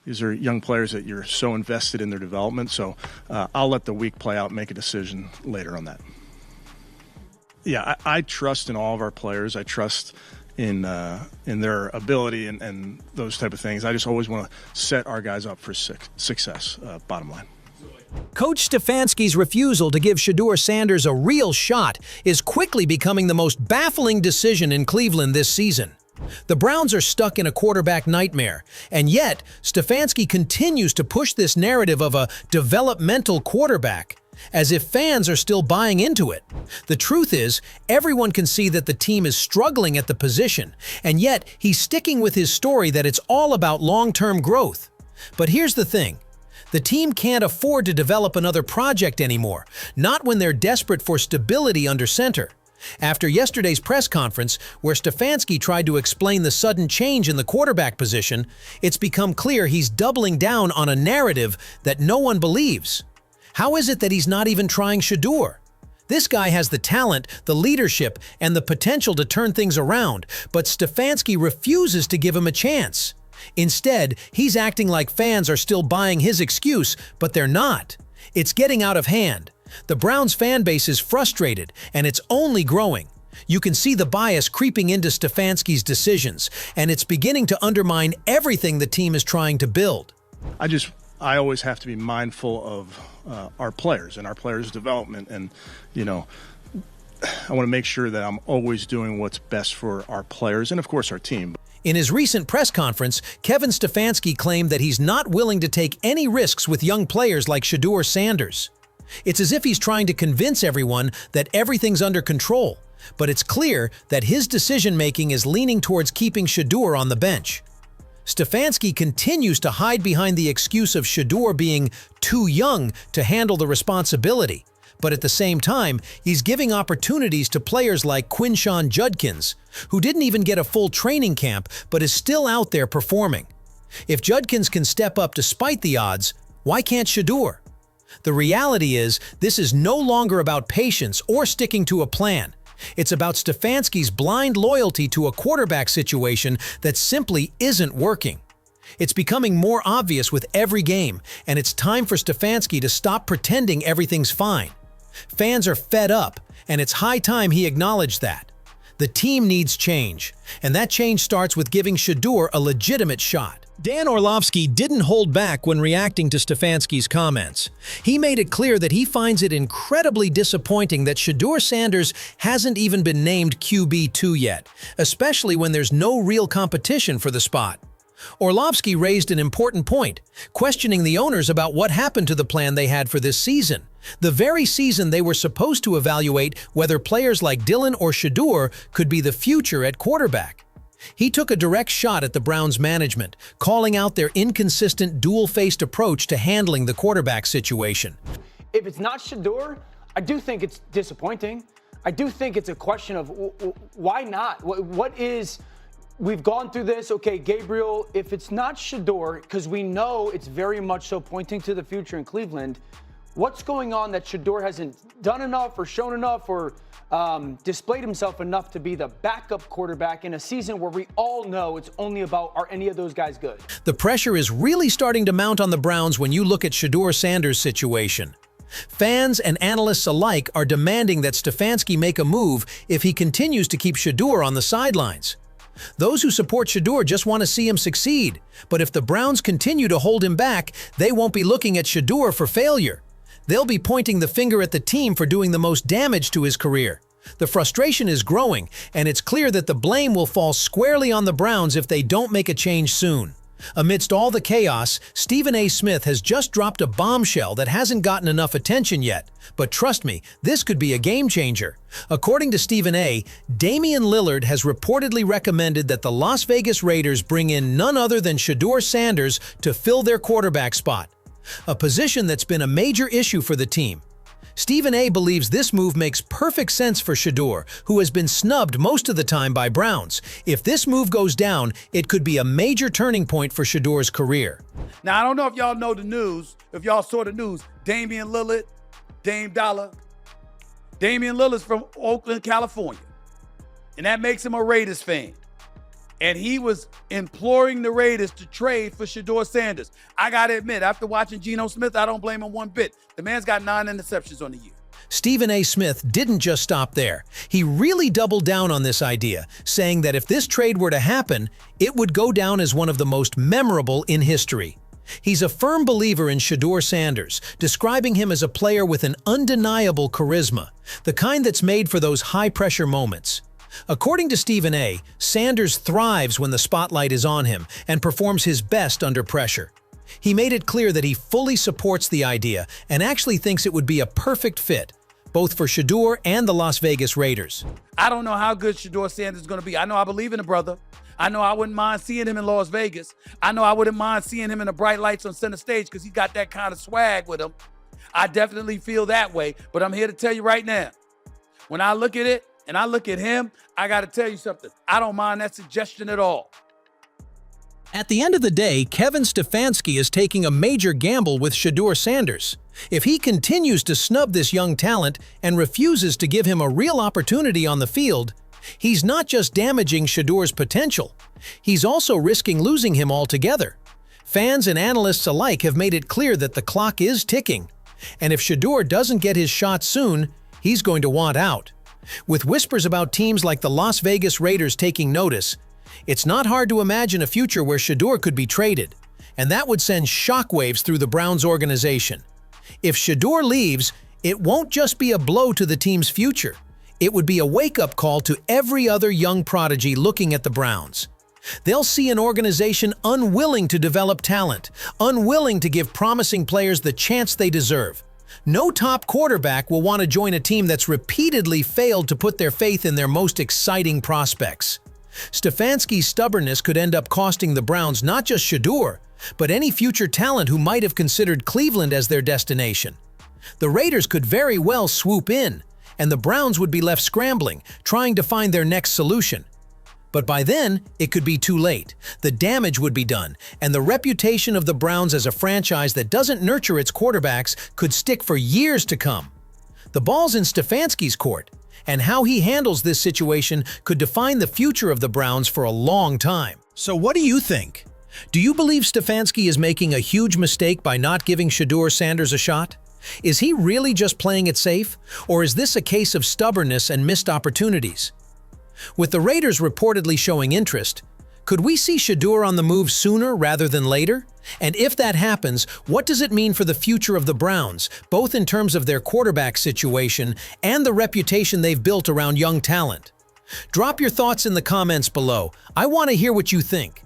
These are young players that you're so invested in their development, so I'll let the week play out and make a decision later on that. Yeah, I trust in all of our players. I trust in their ability and those type of things. I just always want to set our guys up for success, bottom line. Coach Stefanski's refusal to give Shedeur Sanders a real shot is quickly becoming the most baffling decision in Cleveland this season. The Browns are stuck in a quarterback nightmare, and yet Stefanski continues to push this narrative of a developmental quarterback, as if fans are still buying into it. The truth is, everyone can see that the team is struggling at the position, and yet he's sticking with his story that it's all about long-term growth. But here's the thing. The team can't afford to develop another project anymore, not when they're desperate for stability under center. After yesterday's press conference, where Stefanski tried to explain the sudden change in the quarterback position, it's become clear he's doubling down on a narrative that no one believes. How is it that he's not even trying Shedeur? This guy has the talent, the leadership, and the potential to turn things around, but Stefanski refuses to give him a chance. Instead, he's acting like fans are still buying his excuse, but they're not. It's getting out of hand. The Browns fan base is frustrated, and it's only growing. You can see the bias creeping into Stefanski's decisions, and it's beginning to undermine everything the team is trying to build. I always have to be mindful of our players and our players' development, and I want to make sure that I'm always doing what's best for our players and, of course, our team. In his recent press conference, Kevin Stefanski claimed that he's not willing to take any risks with young players like Shedeur Sanders. It's as if he's trying to convince everyone that everything's under control, but it's clear that his decision-making is leaning towards keeping Shedeur on the bench. Stefanski continues to hide behind the excuse of Shedeur being too young to handle the responsibility, but at the same time, he's giving opportunities to players like Quinshon Judkins, who didn't even get a full training camp but is still out there performing. If Judkins can step up despite the odds, why can't Shedeur? The reality is, this is no longer about patience or sticking to a plan. It's about Stefanski's blind loyalty to a quarterback situation that simply isn't working. It's becoming more obvious with every game, and it's time for Stefanski to stop pretending everything's fine. Fans are fed up, and it's high time he acknowledged that. The team needs change, and that change starts with giving Shedeur a legitimate shot. Dan Orlovsky didn't hold back when reacting to Stefanski's comments. He made it clear that he finds it incredibly disappointing that Shedeur Sanders hasn't even been named QB2 yet, especially when there's no real competition for the spot. Orlovsky raised an important point, questioning the owners about what happened to the plan they had for this season, the very season they were supposed to evaluate whether players like Dillon or Shedeur could be the future at quarterback. He took a direct shot at the Browns' management, calling out their inconsistent, dual-faced approach to handling the quarterback situation. If it's not Shedeur, I do think it's disappointing. I do think it's a question of why not? What is... We've gone through this. Okay, Gabriel, if it's not Shedeur, because we know it's very much so pointing to the future in Cleveland, what's going on that Shedeur hasn't done enough or shown enough or displayed himself enough to be the backup quarterback in a season where we all know it's only about, are any of those guys good? The pressure is really starting to mount on the Browns when you look at Shedeur Sanders' situation. Fans and analysts alike are demanding that Stefanski make a move if he continues to keep Shedeur on the sidelines. Those who support Shedeur just want to see him succeed, but if the Browns continue to hold him back, they won't be looking at Shedeur for failure. They'll be pointing the finger at the team for doing the most damage to his career. The frustration is growing, and it's clear that the blame will fall squarely on the Browns if they don't make a change soon. Amidst all the chaos, Stephen A. Smith has just dropped a bombshell that hasn't gotten enough attention yet. But trust me, this could be a game changer. According to Stephen A., Damian Lillard has reportedly recommended that the Las Vegas Raiders bring in none other than Shedeur Sanders to fill their quarterback spot, a position that's been a major issue for the team. Stephen A. believes this move makes perfect sense for Shedeur, who has been snubbed most of the time by Browns. If this move goes down, it could be a major turning point for Shedeur's career. Now, I don't know if y'all know the news, if y'all saw the news. Damian Lillard, Dame Dollar. Damian Lillard's from Oakland, California, and that makes him a Raiders fan. and he was imploring the Raiders to trade for Shedeur Sanders. I got to admit, after watching Geno Smith, I don't blame him one bit. The man's got 9 interceptions on the year. Stephen A. Smith didn't just stop there. He really doubled down on this idea, saying that if this trade were to happen, it would go down as one of the most memorable in history. He's a firm believer in Shedeur Sanders, describing him as a player with an undeniable charisma, the kind that's made for those high-pressure moments. According to Stephen A., Sanders thrives when the spotlight is on him and performs his best under pressure. He made it clear that he fully supports the idea and actually thinks it would be a perfect fit, both for Shedeur and the Las Vegas Raiders. I don't know how good Shedeur Sanders is going to be. I know I believe in the brother. I know I wouldn't mind seeing him in Las Vegas. I know I wouldn't mind seeing him in the bright lights on center stage because he got that kind of swag with him. I definitely feel that way, but I'm here to tell you right now, when I look at it and I look at him, I got to tell you something. I don't mind that suggestion at all. At the end of the day, Kevin Stefanski is taking a major gamble with Shedeur Sanders. If he continues to snub this young talent and refuses to give him a real opportunity on the field, he's not just damaging Shedeur's potential, he's also risking losing him altogether. Fans and analysts alike have made it clear that the clock is ticking, and if Shedeur doesn't get his shot soon, he's going to want out. With whispers about teams like the Las Vegas Raiders taking notice, it's not hard to imagine a future where Shedeur could be traded, and that would send shockwaves through the Browns organization. If Shedeur leaves, it won't just be a blow to the team's future. It would be a wake-up call to every other young prodigy looking at the Browns. They'll see an organization unwilling to develop talent, unwilling to give promising players the chance they deserve. No top quarterback will want to join a team that's repeatedly failed to put their faith in their most exciting prospects. Stefanski's stubbornness could end up costing the Browns not just Shedeur, but any future talent who might have considered Cleveland as their destination. The Raiders could very well swoop in, and the Browns would be left scrambling, trying to find their next solution. But by then, it could be too late. The damage would be done, and the reputation of the Browns as a franchise that doesn't nurture its quarterbacks could stick for years to come. The ball's in Stefanski's court, and how he handles this situation could define the future of the Browns for a long time. So what do you think? Do you believe Stefanski is making a huge mistake by not giving Shedeur Sanders a shot? Is he really just playing it safe, or is this a case of stubbornness and missed opportunities? With the Raiders reportedly showing interest, could we see Shedeur on the move sooner rather than later? And if that happens, what does it mean for the future of the Browns, both in terms of their quarterback situation and the reputation they've built around young talent? Drop your thoughts in the comments below. I want to hear what you think.